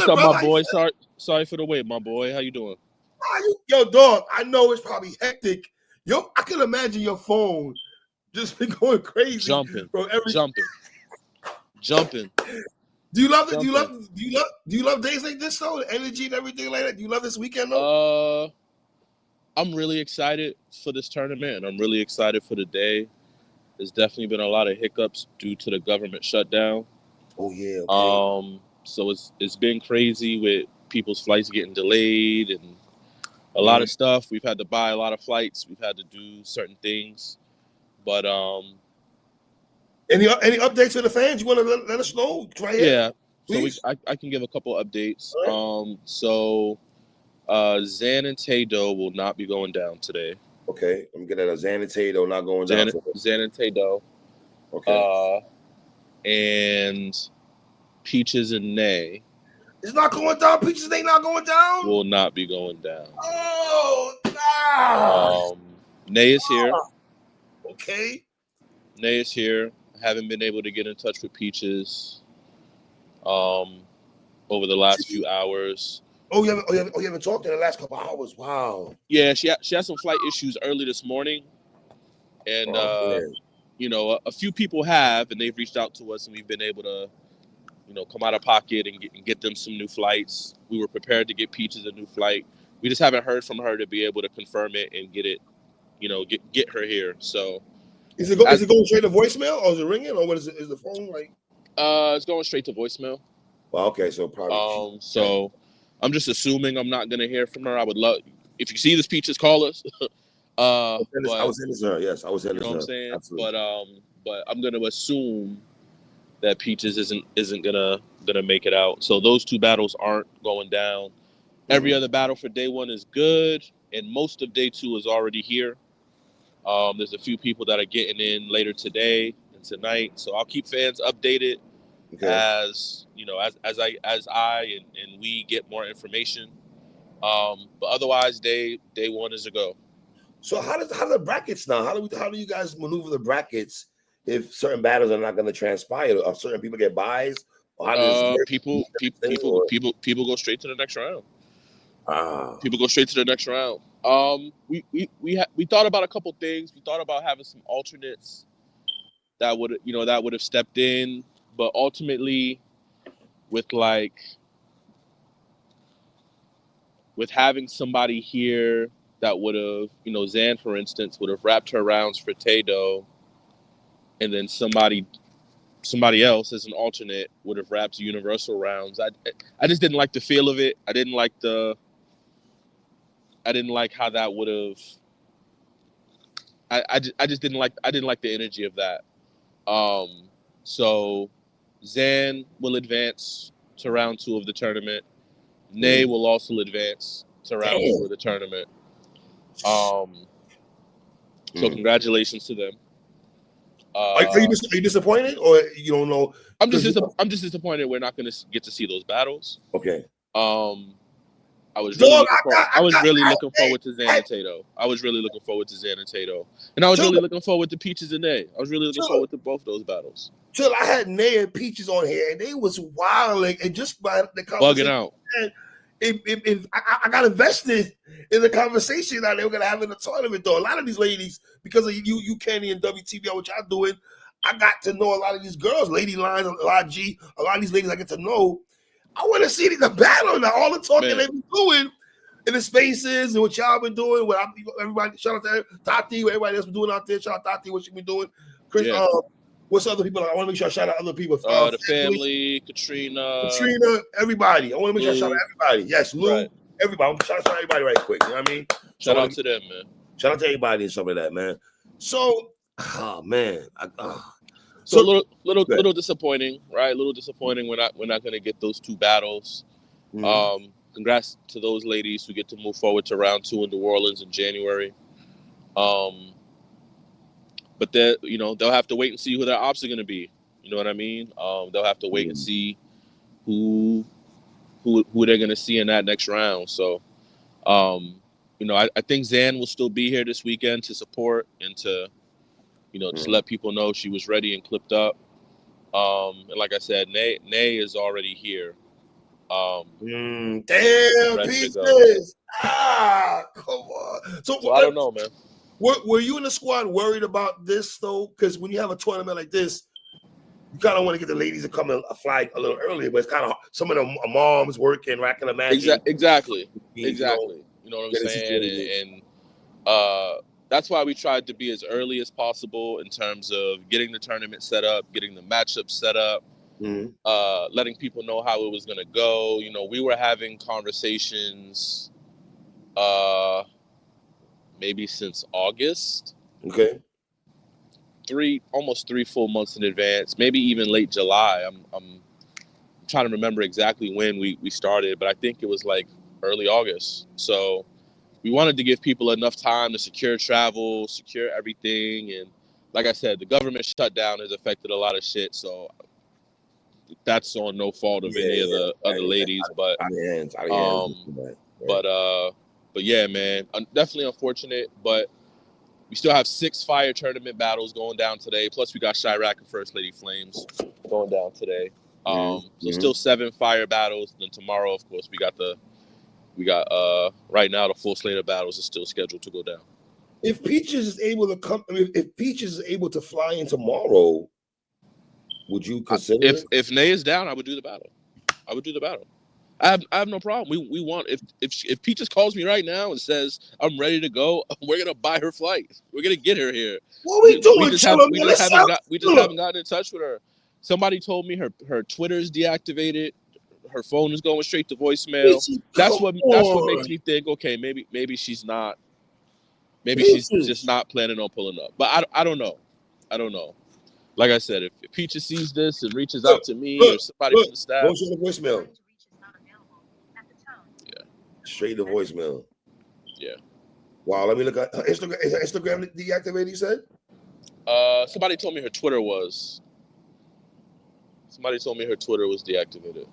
What's up, bro? my boy? Sorry for the wait, my boy. How you doing? Yo, dog, I know it's probably hectic. Yo, I can imagine your phone just be going crazy. Jumping, Bro, jumping. Do you love it? Do you love days like this though? The energy and everything like that. Do you love this weekend though? I'm really excited for this tournament. I'm really excited for the day. There's definitely been a lot of hiccups due to the government shutdown. Oh yeah. Okay. So it's been crazy with people's flights getting delayed and a lot of stuff. We've had to buy a lot of flights. We've had to do certain things, but any updates for the fans? You want to let us know right here? Yeah. Please? So I can give a couple updates. Right. Zan and Taydo will not be going down today. Okay, I'm getting a Zan and Taydo not going down. Zan and Taydo. Okay. And Peaches and Nay. It's not going down. Peaches, they not going down. Will not be going down. Oh, nah. Nay is here. Okay. Nay is here. Haven't been able to get in touch with Peaches over the last few hours. Oh, you haven't talked in the last couple hours. Wow. Yeah, she had some flight issues early this morning, and a few people have, and they've reached out to us, and we've been able to, come out of pocket and get them some new flights. We were prepared to get Peaches a new flight. We just haven't heard from her to be able to confirm it and get it, get her here. So, is it going straight to voicemail, or is it ringing, or what is it? Is the phone like? It's going straight to voicemail. Well, okay, so probably. So I'm just assuming I'm not gonna hear from her. I would love if you see this, Peaches, call us. I was in this. Yes, I was in this. You know what I'm saying? Absolutely. But I'm gonna assume that Peaches isn't gonna make it out. So those two battles aren't going down. Every other battle for day one is good, and most of day two is already here. There's a few people that are getting in later today and tonight, so I'll keep fans updated as I and we get more information. But otherwise, day one is a go. So how do the brackets now? How do you guys maneuver the brackets if certain battles are not going to transpire? Or certain people get buys? Or how does people go straight to the next round. People go straight to the next round. We thought about a couple things. We thought about having some alternates that would have stepped in, but ultimately, with having somebody here that would have, Zan, for instance, would have wrapped her rounds for Taydo, and then somebody else as an alternate would have wrapped universal rounds. I just didn't like the feel of it. I didn't like how that would have. I just didn't like the energy of that. So Zan will advance to round 2 of the tournament. Nay will also advance to round 2 of the tournament. So congratulations to them. Are you disappointed, or you don't know? I'm just disappointed we're not going to get to see those battles. Okay. I was really looking forward to Zan and Taydo. I was really looking forward to Zan and Taydo, and I was really looking forward to Peaches and Nay. I was really looking forward to both those battles. Till I had Nay and Peaches on here, and they was wilding, and just by the conversation, bugging out. I got invested in the conversation that they were gonna have in the tournament. Though a lot of these ladies, because of you, Kenny, and WTBL, which I'm doing, I got to know a lot of these girls, Lady Lines, a lot of these ladies I get to know. I want to see the battle now. All the talking they've been doing in the spaces and what y'all been doing. What everybody, shout out to Tati, what everybody else been doing out there. Shout out Tati, what she been doing. Chris, what's other people? I want to make sure I shout out other people. The family, Katrina, everybody. I want to make sure I shout out everybody. Yes, Lou, right. Everybody. I'm shout out everybody right quick. You know what I mean? Shout out to them, man. Shout out to everybody and some of that, man. So, man, So a little disappointing, right? A little disappointing. We're not going to get those two battles. Congrats to those ladies who get to move forward to round 2 in New Orleans in January. But they'll have to wait and see who their ops are going to be. You know what I mean? They'll have to wait and see who they're going to see in that next round. So, I think Zan will still be here this weekend to support and to, just let people know she was ready and clipped up. And like I said, Nay is already here. Damn, ready to go. Peaches. Come on. So I don't know, man. Were you in the squad worried about this though? Because when you have a tournament like this, you kind of want to get the ladies to come and fly a little earlier, but it's kind of some of the moms working. I can imagine. Exactly. You know, You know what I'm getting saying? situated. And that's why we tried to be as early as possible in terms of getting the tournament set up, getting the matchup set up, letting people know how it was going to go. You know, we were having conversations maybe since August. Okay. Almost 3 full months in advance, maybe even late July. I'm trying to remember exactly when we started, but I think it was like early August. So we wanted to give people enough time to secure travel, secure everything. And like I said, the government shutdown has affected a lot of shit. So that's on no fault of any of the other ladies. But out of hands. but yeah, man, definitely unfortunate. But we still have 6 fire tournament battles going down today. Plus we got Chirac and First Lady Flames going down today. So still 7 fire battles. Then tomorrow, of course, we got right now the full slate of battles is still scheduled to go down. If Peaches is able to come, if Peaches is able to fly in tomorrow, would you consider if Nay is down, I would do the battle. I have no problem. We want if Peaches calls me right now and says I'm ready to go, we're gonna buy her flight. We're gonna get her here. What we doing? We just haven't gotten in touch with her. Somebody told me her Twitter is deactivated. Her phone is going straight to voicemail. That's what makes me think. Okay, maybe she's not. Maybe she's just not planning on pulling up. But I don't know. Like I said, if Peaches sees this and reaches out to me or somebody from the staff, go to the voicemail. Yeah. Straight to voicemail. Yeah. Wow. Let me look at her Instagram. Is her Instagram deactivated? You said. Somebody told me her Twitter was. Somebody told me her Twitter was deactivated.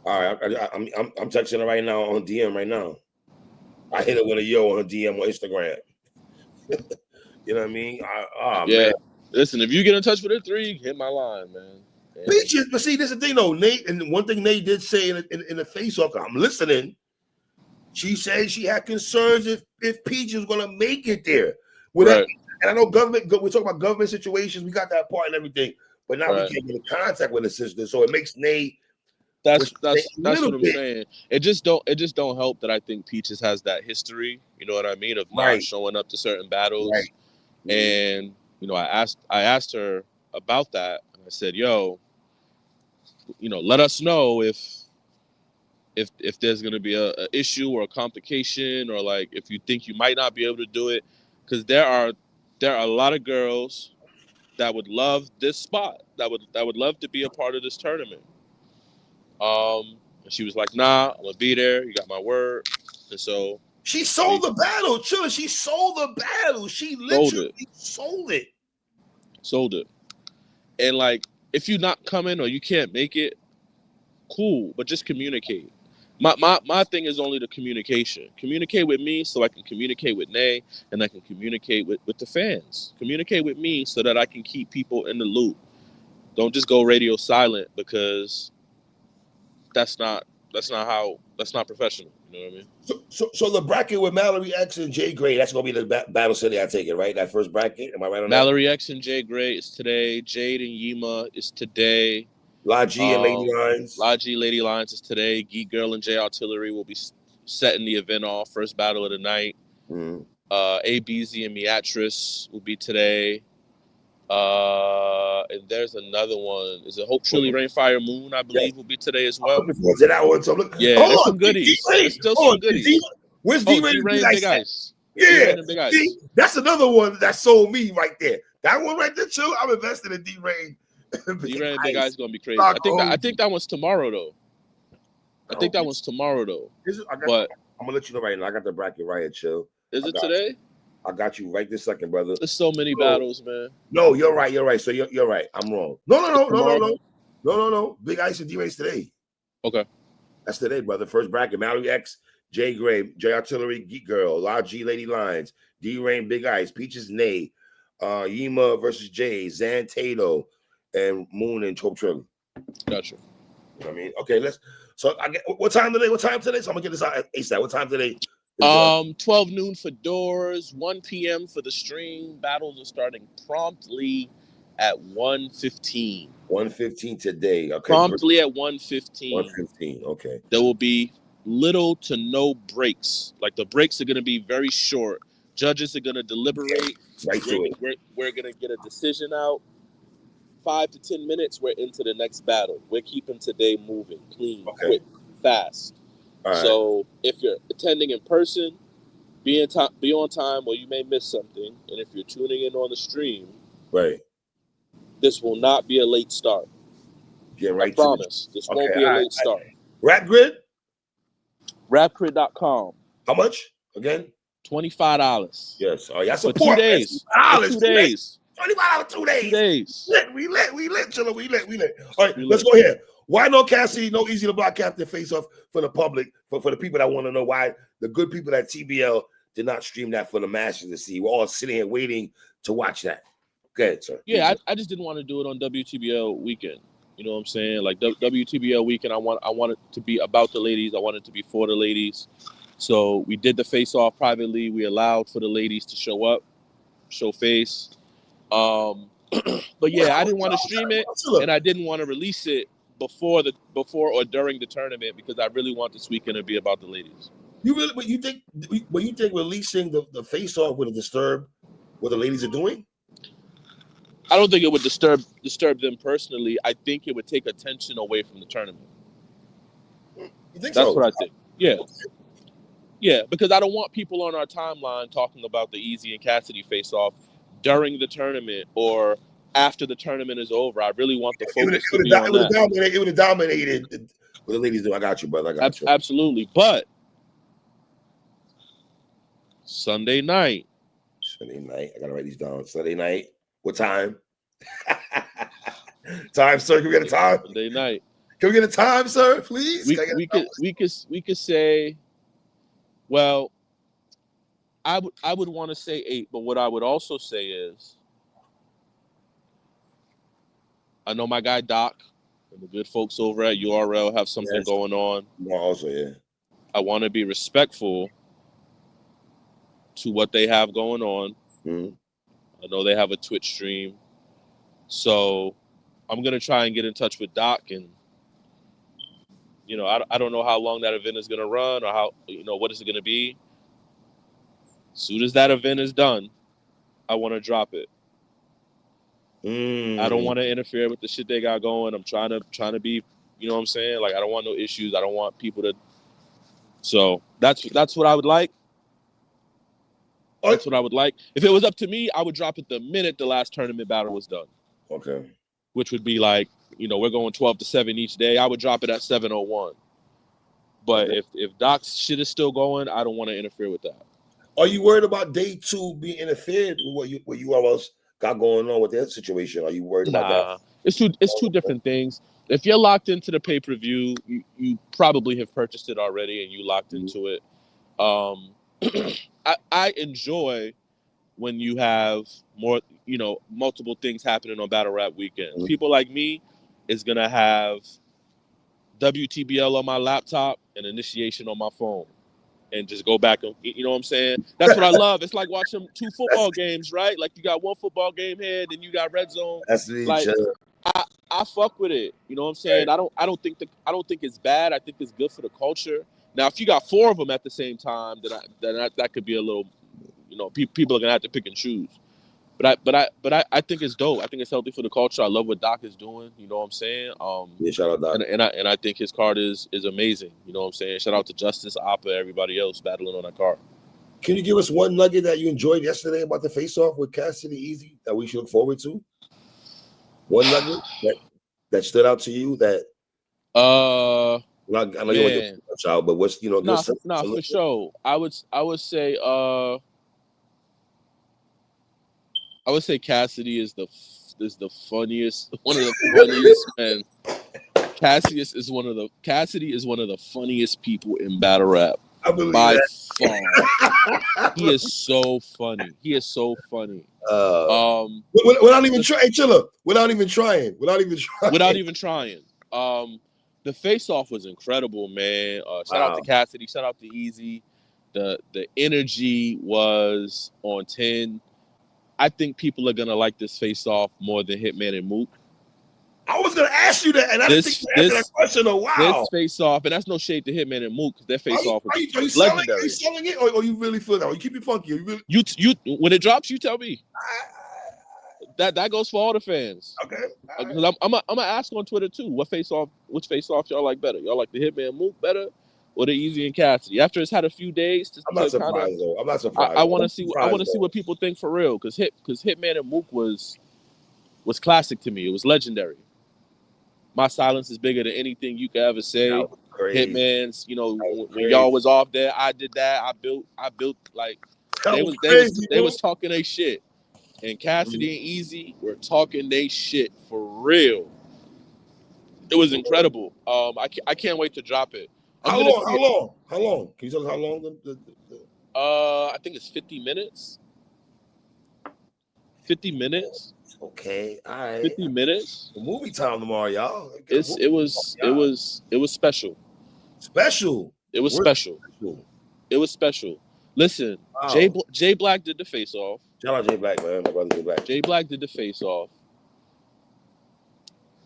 All right, I'm texting her right now on DM right now. I hit her with a yo on her DM on Instagram. You know what I mean? Man. Listen, if you get in touch with her 3, hit my line, man. Peaches, but see, this is the thing though, Nate. And one thing Nate did say in the FaceOff, I'm listening. She said she had concerns if Peaches was gonna make it there. And I know government. We're talking about government situations. We got that part and everything, but now we can't get in contact with the sister, so it makes Nate. That's what I'm saying. It just don't help that I think Peaches has that history. You know what I mean, of not showing up to certain battles. Right. And you know, I asked her about that, and I said, "Yo, you know, let us know if there's going to be a issue or a complication, or like if you think you might not be able to do it, because there are a lot of girls that would love this spot, that would love to be a part of this tournament." And she was like, "Nah, I'm gonna be there. You got my word." And so she sold the battle, Chilla. She sold the battle. She literally sold it. And like, if you're not coming or you can't make it, cool, but just communicate. My thing is only the communication. Communicate with me so I can communicate with Nay, and I can communicate with the fans. Communicate with me so that I can keep people in the loop. Don't just go radio silent, because that's not professional. You know what I mean? So the bracket with Mallory X and Jay Gray, that's gonna be the Battle City. I take it, right? That first bracket. Am I right on that? Mallory X and Jay Gray is today. Jade and Yima is today. La G and Lady Lines. La G, Lady Lines is today. Geek Girl and J Artillery will be setting the event off. First battle of the night. ABZ and Beatrice will be today. And there's another one. Is it Hope Truly Rainfire Moon? I believe will be today as well. I'm looking forward to that one. So there's some goodies. There's still some goodies. Where's D-Rain and Big Ice? Yeah, that's another one that sold me right there. That one right there, Chill. I'm invested in D-Rain. D-Rain Big Ice is gonna be crazy. I think that one's tomorrow though. But I'm gonna let you know right now. I got the bracket right here, Chill. Is it today? I got you right this second, brother. There's so many battles, man. No, you're right. So you're right. I'm wrong. No. Big Ice and D-Rain's today. Okay. That's today, brother. First bracket: Mallory X, Jay Gray, J Artillery, Geek Girl, La G, Lady Lines, D-Rain, Big Ice, Peaches, Nay, Yima versus Jay, Zan Tato, and Moon and Hope Trilly. Gotcha. You know what I mean? Okay, So I get what time today? What time today? So I'm gonna get this out ASAP. What time today? 12 noon for doors, 1 p.m. for the stream. Battles are starting promptly at 1:15. 1:15 today. Okay. Promptly at 1:15. 1:15. Okay. There will be little to no breaks. Like the breaks are going to be very short. Judges are going to deliberate. Right through it. We're going to get a decision out. 5 to 10 minutes, we're into the next battle. We're keeping today moving, clean, quick, fast. All right. So if you're attending in person, be on time, or you may miss something. And if you're tuning in on the stream, right, this will not be a late start. Yeah, right. I promise. This won't be a late start. Rap Grid? Rapgrid.com. How much again? $25. Yes. Oh, yeah. For 2 days. For 2 days. $25 2 days. 2 days. We lit, Chilla. We lit. All right, let's go here. Why no Cassidy, no Eazy the Block Captain face-off for the public, for the people that want to know why the good people at TBL did not stream that for the masses to see. We're all sitting here waiting to watch that. Go ahead, sir. Yeah, I just didn't want to do it on WTBL weekend. You know what I'm saying? Like WTBL weekend, I want it to be about the ladies. I want it to be for the ladies. So we did the face-off privately. We allowed for the ladies to show up, show face. But yeah, I didn't want to stream it, and I didn't want to release it before or during the tournament because I really want this weekend to be about the ladies. But you think releasing the face-off would disturb what the ladies are doing? I don't think it would disturb them personally. I think it would take attention away from the tournament. You think That's what I think. Yeah. Yeah, because I don't want people on our timeline talking about the Eazy and Cassidy face-off during the tournament or after the tournament is over. I really want the focus to be on that. It would have dominated what the ladies do. I got you, brother. I got you. Absolutely. But Sunday night. I gotta write these down. Sunday night. What time? Time, sir. Can we get a time? Sunday night. Can we get a time, sir? Please. We could say. Well, I would want to say 8, but what I would also say is, I know my guy Doc and the good folks over at URL have something going on. Also, yeah. I want to be respectful to what they have going on. Mm-hmm. I know they have a Twitch stream. So I'm going to try and get in touch with Doc. And, you know, I don't know how long that event is going to run or how, you know, what is it going to be. As soon as that event is done, I want to drop it. I don't want to interfere with the shit they got going. I'm trying to be, you know what I'm saying? Like, I don't want no issues. I don't want people to. So that's what I would like. That's what I would like. If it was up to me, I would drop it the minute the last tournament battle was done. Okay. Which would be like, you know, we're going 12-7 each day. I would drop it at 7:01. But if Doc's shit is still going, I don't want to interfere with that. Are you worried about day 2 being interfered with what you all else got going on with that situation? Are you worried about that? It's two different things. If you're locked into the pay-per-view, you probably have purchased it already and you locked into it. I enjoy when you have more, you know, multiple things happening on Battle Rap weekends. People like me is gonna have WTBL on my laptop and Initiation on my phone, and just go back and, you know what I'm saying? That's what I love. It's like watching 2 football games, right? Like you got 1 football game here, then you got Red Zone. That's like I fuck with it. You know what I'm saying? Right. I don't think it's bad. I think it's good for the culture. Now, if you got 4 of them at the same time, then that could be a little, you know, people are gonna have to pick and choose. But I think it's dope. I think it's healthy for the culture. I love what Doc is doing. You know what I'm saying? Yeah, shout out Doc. And I think his card is amazing. You know what I'm saying? Shout out to Justice, Appa, everybody else battling on that card. Can you give us one nugget that you enjoyed yesterday about the face-off with Cassidy Eazy that we should look forward to? One nugget that stood out to you that I know you want to touch out, but what's, you know, good stuff? No, for sure. I would say Cassidy is the funniest, one of the funniest men. Cassidy is one of the funniest people in battle rap. I believe by that. far. He is so funny. Without even trying. Chilla. Without even trying. The face-off was incredible, man. Shout out to Wow. Cassidy. Shout out to Eazy. The energy was on 10. I think people are gonna like this face-off more than Hitman and Mook. I was gonna ask you that, and I didn't think you answered that question. Oh, wow. This face-off, and that's no shade to Hitman and Mook because their face-off Are you was selling? legendary. Are you selling it, or you really feel that? Or you keep it funky? You really? You when it drops, you tell me. That goes for all the fans. Okay. Because I'm gonna ask on Twitter too. Which face off y'all like better? Y'all like the Hitman Mook better, or the Eazy and Cassidy? After it's had a few days to I'm not kind of, surprised though. I'm not surprised. I want to see what people think for real. Because Hitman and Mook was classic to me. It was legendary. My silence is bigger than anything you could ever say. That was crazy. Hitman's, when y'all was off there, I did that. I built like they was talking their shit. And Cassidy and Eazy were talking they shit for real. It was incredible. I can't wait to drop it. How long? Can you tell us how long? I think it's 50 minutes. 50 minutes. Okay, all right. 50 minutes. Movie time tomorrow, y'all. It was special. Special. It was special. It was special. Listen, wow. Jay Black did the face off. Shout out Jay Black, man. My brother Jay Black. Jay Black did the face off.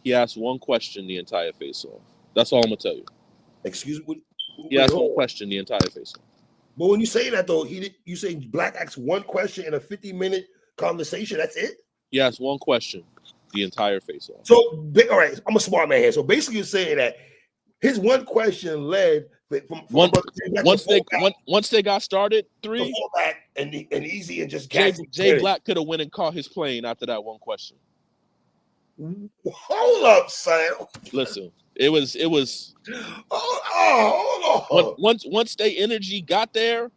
He asked one question the entire face off. That's all I'm gonna tell you. Excuse me. He asked one question the entire face off. But when you say that though, you say Black asked one question in a 50-minute conversation. That's it. He asked one question the entire face off. So all right, I'm a smart man here. So basically, you're saying that his one question led from once they got started, three back and Eazy and just Jay Black could have went and caught his plane after that one question. Hold up, son. Listen, it was. Hold on. Once they energy got there,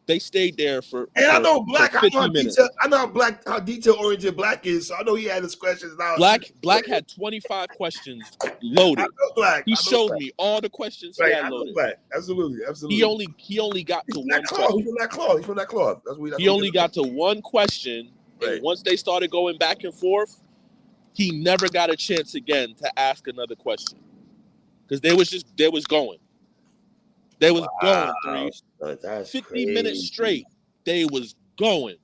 they stayed there for. And I know Black. I know how detail oriented Black is. So I know he had his questions now. Black had 25 questions loaded. I know Black. He showed me all the questions he had loaded. Black. Absolutely. He only got to one question. He's from that cloth. He only got to one question, and once they started going back and forth, he never got a chance again to ask another question because they was going. They was going through 50 crazy. Minutes straight. They was going.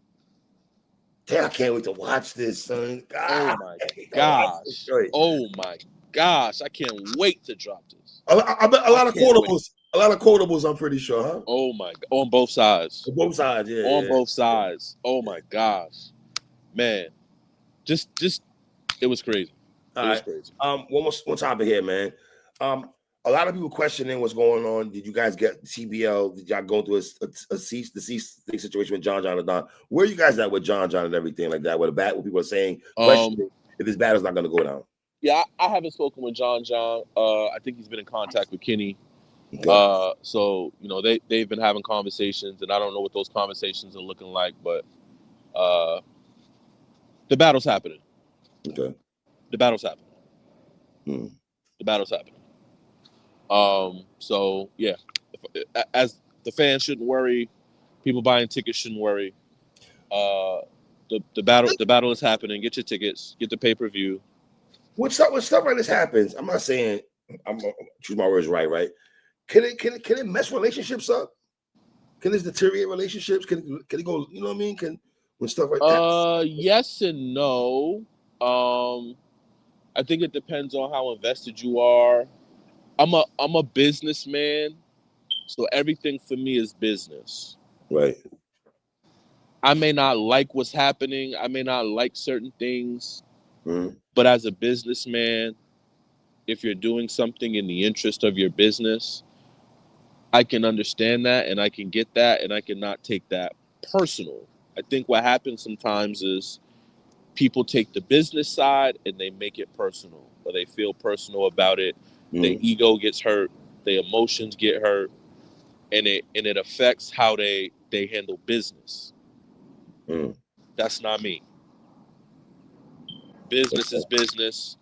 Damn, I can't wait to watch this, son. God. Oh my gosh. Oh my gosh. I can't wait to drop this. I bet a lot of quotables. A lot of quotables, I'm pretty sure, huh? Oh my, on both sides. On both sides, yeah. On both sides. Oh my gosh. Man. Just it was crazy. It was crazy. One topic here, man. A lot of people questioning what's going on. Did you guys get TBL? Did y'all go through a cease situation with John and Don? Where are you guys at with John and everything like that? Where people are saying if this battle's not going to go down? Yeah, I haven't spoken with John. I think he's been in contact with Kenny. Okay. So they've been having conversations, and I don't know what those conversations are looking like, but the battle's happening. Okay. The battle's happening. The battle's happening. So yeah, as the fans shouldn't worry, people buying tickets shouldn't worry. The battle is happening. Get your tickets. Get the pay-per-view. When stuff like this happens, I'm not saying I'm gonna choose my words right. Can it mess relationships up? Can this deteriorate relationships? Can it go? You know what I mean? When stuff like that. Yes and no. I think it depends on how invested you are. I'm a businessman, so everything for me is business. Right. I may not like what's happening. I may not like certain things, but as a businessman, if you're doing something in the interest of your business, I can understand that and I can get that and I cannot take that personal. I think what happens sometimes is people take the business side and they make it personal, or they feel personal about it. Their ego gets hurt, their emotions get hurt, and it affects how they handle business. That's not me. Business is business.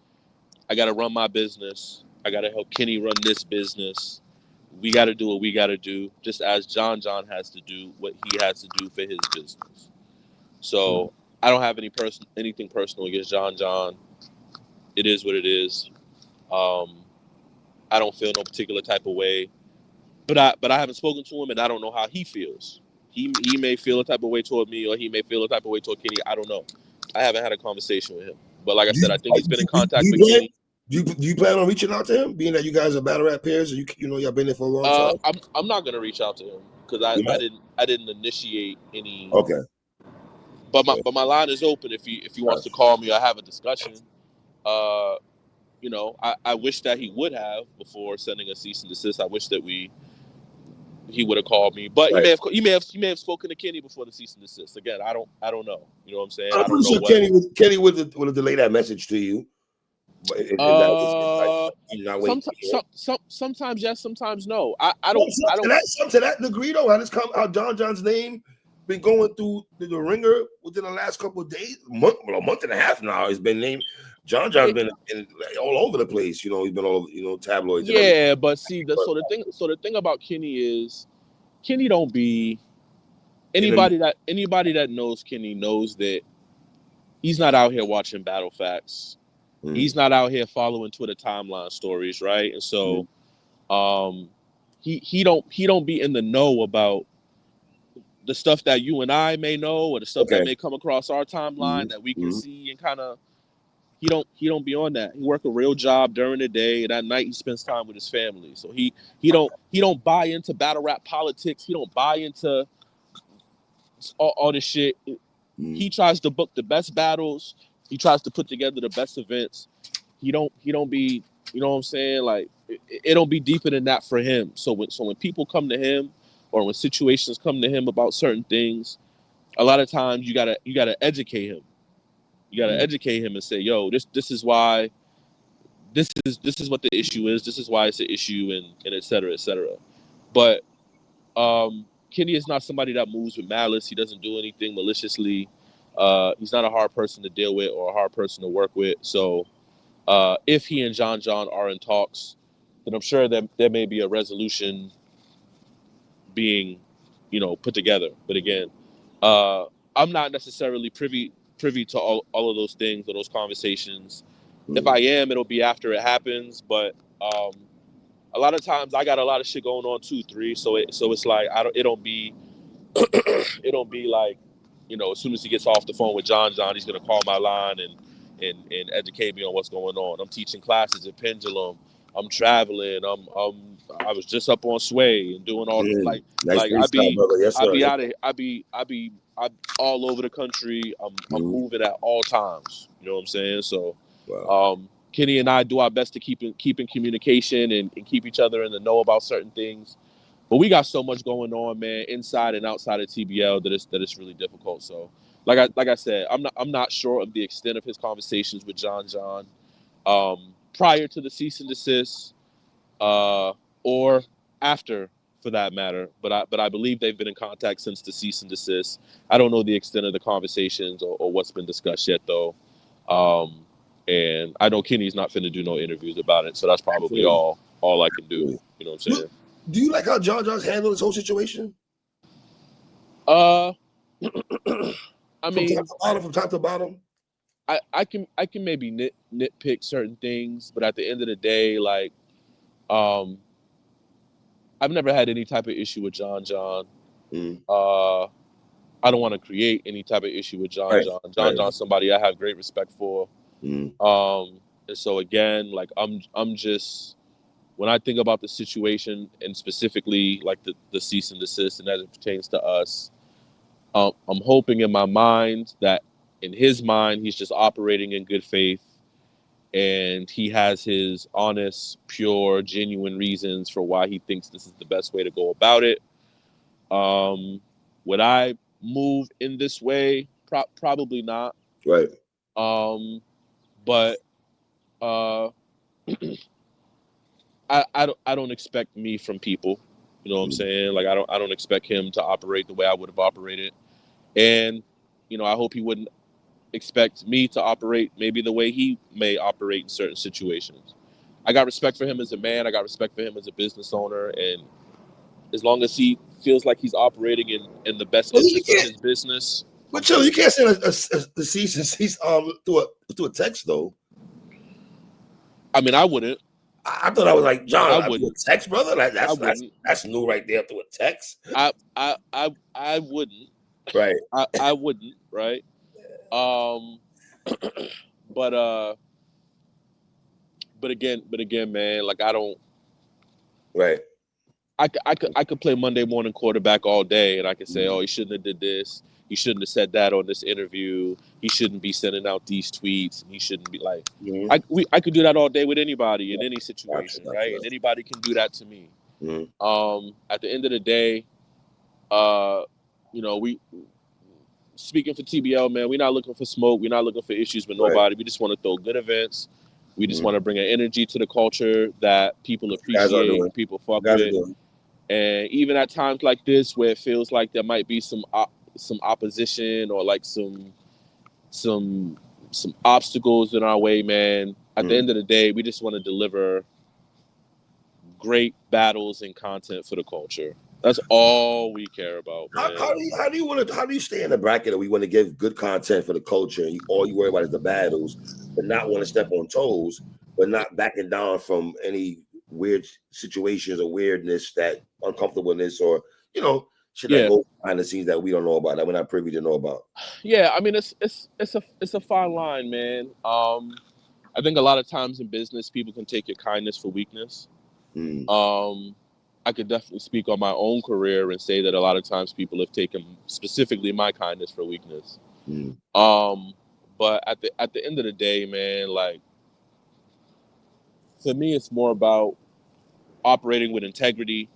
I got to run my business. I got to help Kenny run this business. We got to do what we got to do, just as John has to do what he has to do for his business. So I don't have anything personal against John. It is what it is. I don't feel no particular type of way. But I haven't spoken to him, and I don't know how he feels. He may feel a type of way toward me, or he may feel a type of way toward Kenny. I don't know. I haven't had a conversation with him. But like I said, I think he's been in contact with Kenny. Do you plan on reaching out to him, being that you guys are battle rap peers, and you know y'all been there for a long time? I'm not gonna reach out to him because I didn't initiate any. Okay. But my line is open if he wants to call me or have a discussion. You know, I wish that he would have before sending a cease and desist. I wish that he would have called me, but he may have spoken to Kenny before the cease and desist. Again, I don't know. You know what I'm saying? I'm pretty sure Kenny would delay that message to you. But sometimes yes, sometimes no. I don't. To that degree though, how John John's name been going through the ringer within the last couple of days, a month and a half now. He's been named. John John's been all over the place. You know, he's been all tabloids. Yeah, but see, the thing about Kenny is Kenny don't be anybody that knows Kenny knows that he's not out here watching battle facts. Mm-hmm. He's not out here following Twitter timeline stories, right? And so, he don't be in the know about the stuff that you and I may know, or the stuff that may come across our timeline that we can see and kind of. He don't be on that. He work a real job during the day, and at night he spends time with his family. So he don't buy into battle rap politics. He don't buy into all this shit. He tries to book the best battles. He tries to put together the best events. He don't be, you know what I'm saying? Like it don't be deeper than that for him. So when people come to him, or when situations come to him about certain things, a lot of times you gotta educate him. You gotta educate him and say, "Yo, this is why. This is what the issue is. This is why it's an issue, and et cetera, et cetera." But Kenny is not somebody that moves with malice. He doesn't do anything maliciously. He's not a hard person to deal with or a hard person to work with. So if he and John are in talks, then I'm sure that there may be a resolution being, put together. But again, I'm not necessarily privy to all of those things or those conversations. If I am, it'll be after it happens. But a lot of times I got a lot of shit going on too, 3. So it's like it don't be like, as soon as he gets off the phone with John, he's gonna call my line and educate me on what's going on. I'm teaching classes at Pendulum. I'm traveling. I was just up on Sway and doing all nice I be all over the country. I'm moving at all times. You know what I'm saying? So, Kenny and I do our best to keep in communication and keep each other in the know about certain things. But we got so much going on, man, inside and outside of TBL that it's really difficult. So, like I said, I'm not sure of the extent of his conversations with John prior to the cease and desist, or after, for that matter. But I believe they've been in contact since the cease and desist. I don't know the extent of the conversations or what's been discussed yet, though. And I know Kenny's not finna do no interviews about it, so that's probably all I can do. You know what I'm saying? Do you like how John John's handled this whole situation? I mean, from top to bottom. I can maybe nitpick certain things, but at the end of the day, like, I've never had any type of issue with John. I don't want to create any type of issue with John. John's somebody I have great respect for. And so again, like I'm just, when I think about the situation and specifically like the cease and desist and as it pertains to us, I'm hoping in my mind that in his mind he's just operating in good faith and he has his honest, pure, genuine reasons for why he thinks this is the best way to go about it. Would I move in this way? Probably not. Right. But I don't expect me from people. You know what I'm saying? Like I don't expect him to operate the way I would have operated. And, I hope he wouldn't expect me to operate maybe the way he may operate in certain situations. I got respect for him as a man. I got respect for him as a business owner. And as long as he feels like he's operating in the best interest of his business. But Chilla, you can't send the cease and cease through a text though. I mean, I wouldn't. I thought I was like, John, I I through a wouldn't. text, brother. Like, I that's wouldn't. that's new right there through a text. I wouldn't. Right. I wouldn't. Right. Um, but but again, man, like I don't. Right. I could play Monday morning quarterback all day, and I could say, Mm-hmm. oh, he shouldn't have did this. He shouldn't have said that on this interview. He shouldn't be sending out these tweets, and he shouldn't be like. Mm-hmm. I could do that all day with anybody in any Gotcha. situation, right? And anybody can do that to me. Mm-hmm. At the end of the day, uh, we speaking for TBL, man, we're not looking for smoke. We're not looking for issues with Right. nobody. We just want to throw good events. We just Mm-hmm. want to bring an energy to the culture that people You guys are appreciate doing. and people You fuck guys are with. doing. And even at times like this, where it feels like there might be some opposition or like some some obstacles in our way, man. At the Mm-hmm. end of the day, we just want to deliver great battles and content for the culture. That's all we care about, man. How do you stay in the bracket that we want to give good content for the culture and all you worry about is the battles, but not want to step on toes, but not backing down from any weird situations or weirdness that uncomfortableness or shit that Yeah, goes behind the scenes that we don't know about, that we're not privy to know about. yeah. I mean, it's a fine line, man. I think a lot of times in business, people can take your kindness for weakness. Mm, Um, I could definitely speak on my own career and say that a lot of times people have taken specifically my kindness for weakness. mm, Um, but at the end of the day, man, like for me, it's more about operating with integrity.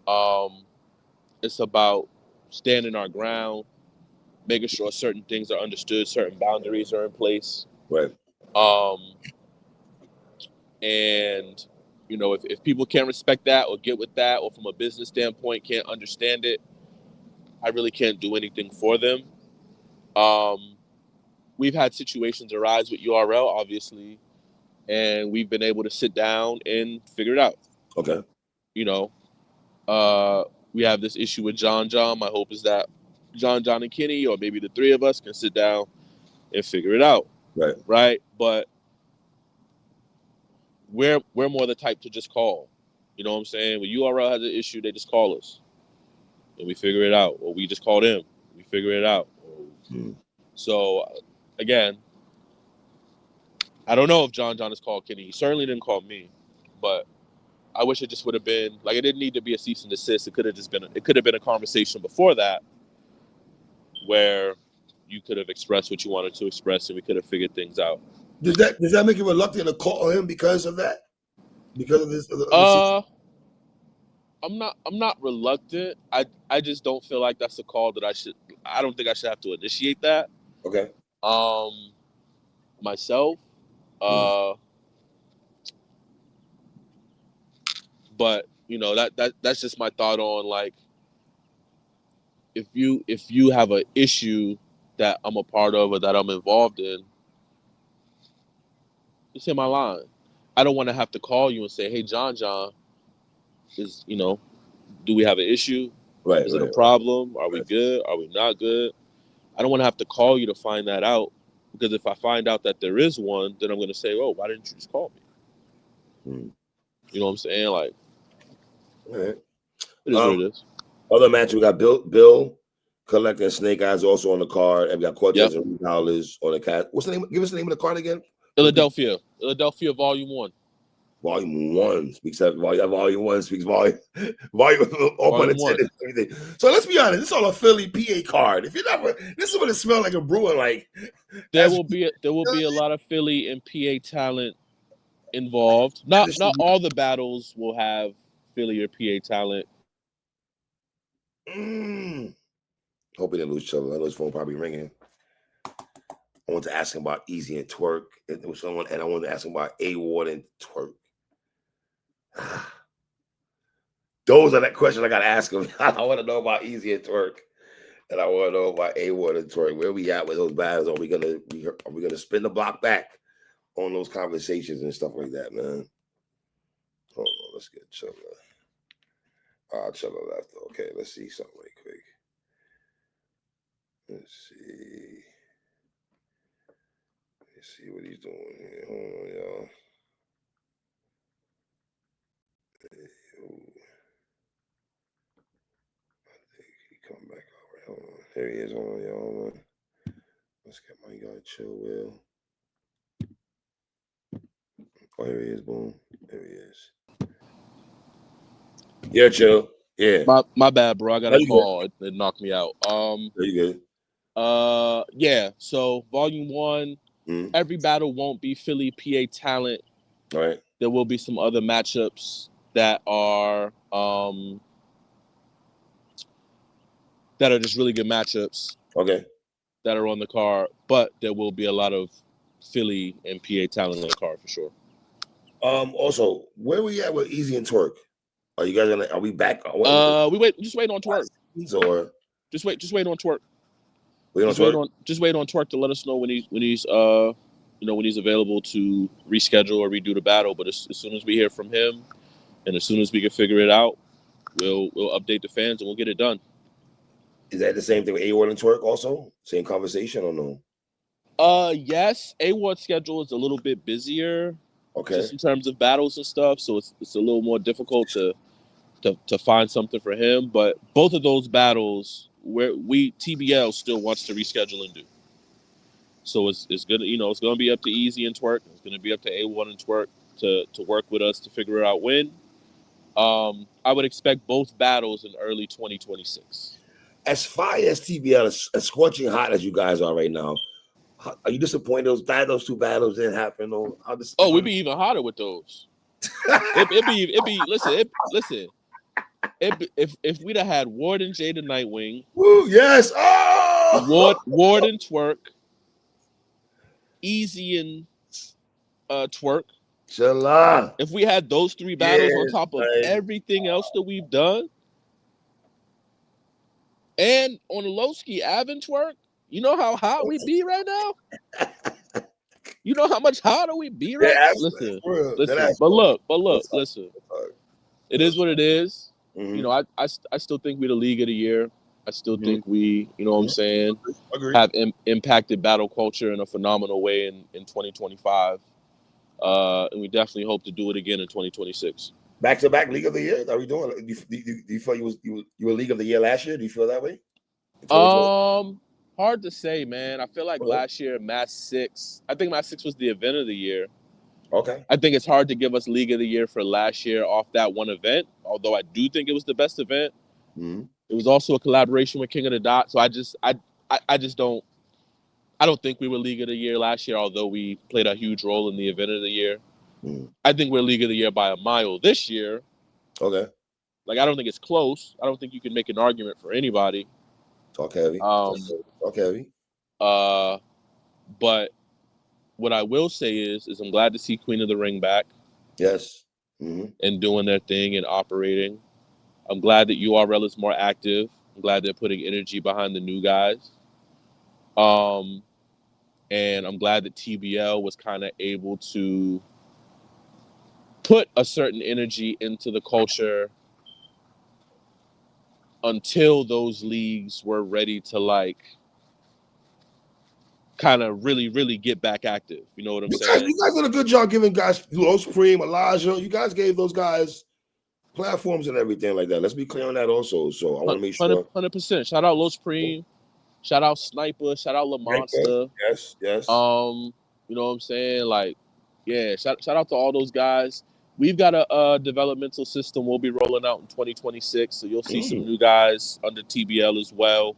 Um, it's about standing our ground, making sure certain things are understood, certain boundaries are in place. right. Um, and if people can't respect that or get with that, or from a business standpoint can't understand it, I really can't do anything for them. Um, we've had situations arise with URL, obviously, and we've been able to sit down and figure it out. Okay. You know, uh, we have this issue with John John. My hope is that John, and Kenny, or maybe the three of us, can sit down and figure it out, Right. right? But we're more the type to just call. You know what I'm saying? When URL has an issue, they just call us and we figure it out, or we just call them, we figure it out. Mm. So again, I don't know if John has called Kenny. He certainly didn't call me, but I wish it just would have been like, it didn't need to be a cease and desist. It could have been a conversation before that where you could have expressed what you wanted to express and we could have figured things out. Does that make you reluctant to call him because of that? Because of this of the Uh I'm not reluctant. I just don't feel like that's a call that I don't think I should have to initiate that. Okay. Um myself. Mm. Uh but that's just my thought on, like, if you have an issue that I'm a part of or that I'm involved in, just hit my line. I don't want to have to call you and say, "Hey, John, is do we have an issue? Right, Is it a right, problem? Are we right. good? Are we not good?" I don't want to have to call you to find that out, because if I find out that there is one, then I'm going to say, "Oh, why didn't you just call me?" Mm. You know what I'm saying? Like, All right. it is what it is. Other match, we got Bill collecting Snake Eyes also on the card, and we got Yep. Cortez and Dollars on the cat. What's the name? Give us the name of the card again. Philadelphia Volume 1. Volume 1 speaks up. Volume 1 speaks volume. Volume, all pun Volume 1. intended. Everything. So let's be honest. This is all a Philly PA card. If you're not, this is what it smells like a brewer. Like, There as will be a lot of Philly and PA talent involved. Not all the battles will have Philly or PA talent. mm, hope he didn't lose Chilla. I know his phone probably ringing. I want to ask him about Eazy and Twerk. And there was someone, and I wanted to ask him about A Ward and Twerk. Those are the questions I got to ask him. I want to know about Eazy and Twerk, and I want to know about A Ward and Twerk. Where we at with those battles? Are we gonna spin the block back on those conversations and stuff like that, man? Hold on, let's get Chilla. Chilla left. Okay, let's see something right quick. Let's see. Let's see what he's doing here. Hold on, y'all. There he is. Hold on, y'all. Hold on. Let's get my guy Chill Will. Oh, here he is. Boom. There he is. Yeah, Chill. Yeah. My bad, bro. I got No, a you good. call. It knocked me out. No, you good. Yeah. So volume 1, every battle won't be Philly PA talent. All right. There will be some other matchups that are just really good matchups Okay. that are on the card, but there will be a lot of Philly and PA talent on the card for sure. Also, where we at with Eazy and Twerk? Are you guys gonna? Are we back? Just wait on Twerk. Or Just wait on Twerk. we on Twerk? Just wait on Twerk to let us know when he's when he's available to reschedule or redo the battle. But as soon as we hear from him, and as soon as we can figure it out, we'll update the fans and we'll get it done. Is that the same thing with A1 and Twerk? Also, same conversation or no? Yes, A1's schedule is a little bit busier, Okay. just in terms of battles and stuff. So it's a little more difficult to find something for him. But both of those battles, where TBL still wants to reschedule and do. So it's gonna it's gonna be up to Eazy and Twerk. It's gonna be up to A1 and Twerk to work with us to figure out when. I would expect both battles in early 2026. As far as TBL, as scorching hot as you guys are right now, are you disappointed those two battles didn't happen? Or We'd be even hotter with those. Listen. If we'd have had Ward and Jada Nightwing, Woo, yes, oh, Ward and Twerk, Eazy and Twerk. Chilla. If we had those 3 battles on top of everything else that we've done, and on the low ski, Avin Twerk, you know how hot we be right now? You know how much hotter we be right now? Listen. But look, listen. It is what it is. Mm-hmm. You know, I still think we're the league of the year. I still think we, you know what I'm saying, Agreed. have impacted battle culture in a phenomenal way in 2025. And we definitely hope to do it again in 2026. Back-to-back League of the Year? Are we doing? Do you feel you were League of the Year last year? Do you feel that way? Hard to say, man. I feel like last year, Mass 6, I think Mass 6 was the event of the year. Okay. I think it's hard to give us League of the Year for last year off that one event, although I do think it was the best event. Mm-hmm. It was also a collaboration with King of the Dot, so I just don't think we were League of the Year last year, although we played a huge role in the event of the year. Mm-hmm. I think we're League of the Year by a mile this year. Okay. Like, I don't think it's close. I don't think you can make an argument for anybody. Talk heavy. Talk heavy. But what I will say is I'm glad to see Queen of the Ring back. Yes. Mm-hmm. And doing their thing and operating. I'm glad that URL is more active. I'm glad they're putting energy behind the new guys. And I'm glad that TBL was kind of able to put a certain energy into the culture until those leagues were ready to like kind of really, really get back active. You know what I'm saying? You guys did a good job giving guys Low Supreme, Elijah. You guys gave those guys platforms and everything like that. Let's be clear on that also. So I want to make sure. 100%. Shout out Low Supreme. Shout out Sniper. Shout out La Monster. Yes. You know what I'm saying? Like, yeah, shout out to all those guys. We've got a developmental system we'll be rolling out in 2026. So you'll see some new guys under TBL as well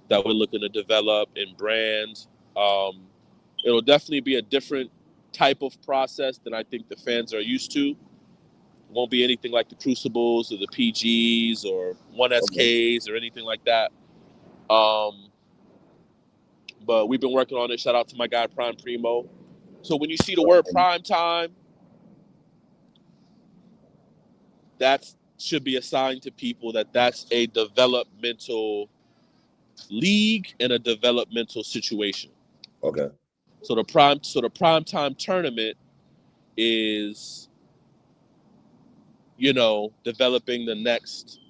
that we're looking to develop and brand. It'll definitely be a different type of process than I think the fans are used to. It won't be anything like the Crucibles or the PGs or 1SKs or anything like that. But we've been working on it. Shout out to my guy Prime Primo. So when you see the word prime time, that should be a sign to people that that's a developmental league and a developmental situation. Okay. So the prime time tournament is, developing the next,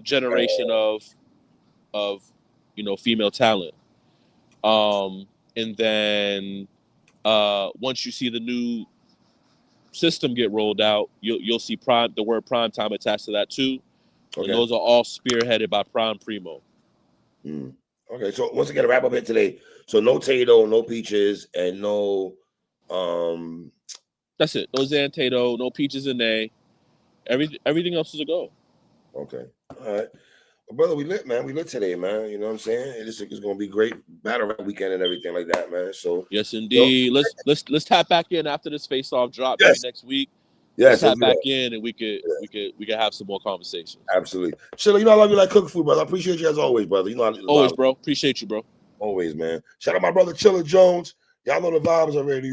generation of female talent. And then once you see the new system get rolled out, you'll see the word prime time attached to that too. And those are all spearheaded by Prime Primo. Okay, so once again, to wrap up here today. So no Tato, no Peaches, and no That's it. No Zantato, no Peaches and A. Everything else is a go. Okay. All right. Well, brother, we lit, man. We lit today, man. You know what I'm saying? It's gonna be great battle rap weekend and everything like that, man. So yes, indeed. Let's tap back in after this face-off drop, maybe yes, next week. yes, Let's tap back in and we could have some more conversations. Absolutely. Chilla, you know I love you like cooking food, brother. I appreciate you as always, brother. You know always, bro. Appreciate you, bro. Always, man. Shout out my brother Chilla Jones. Y'all know the vibes already.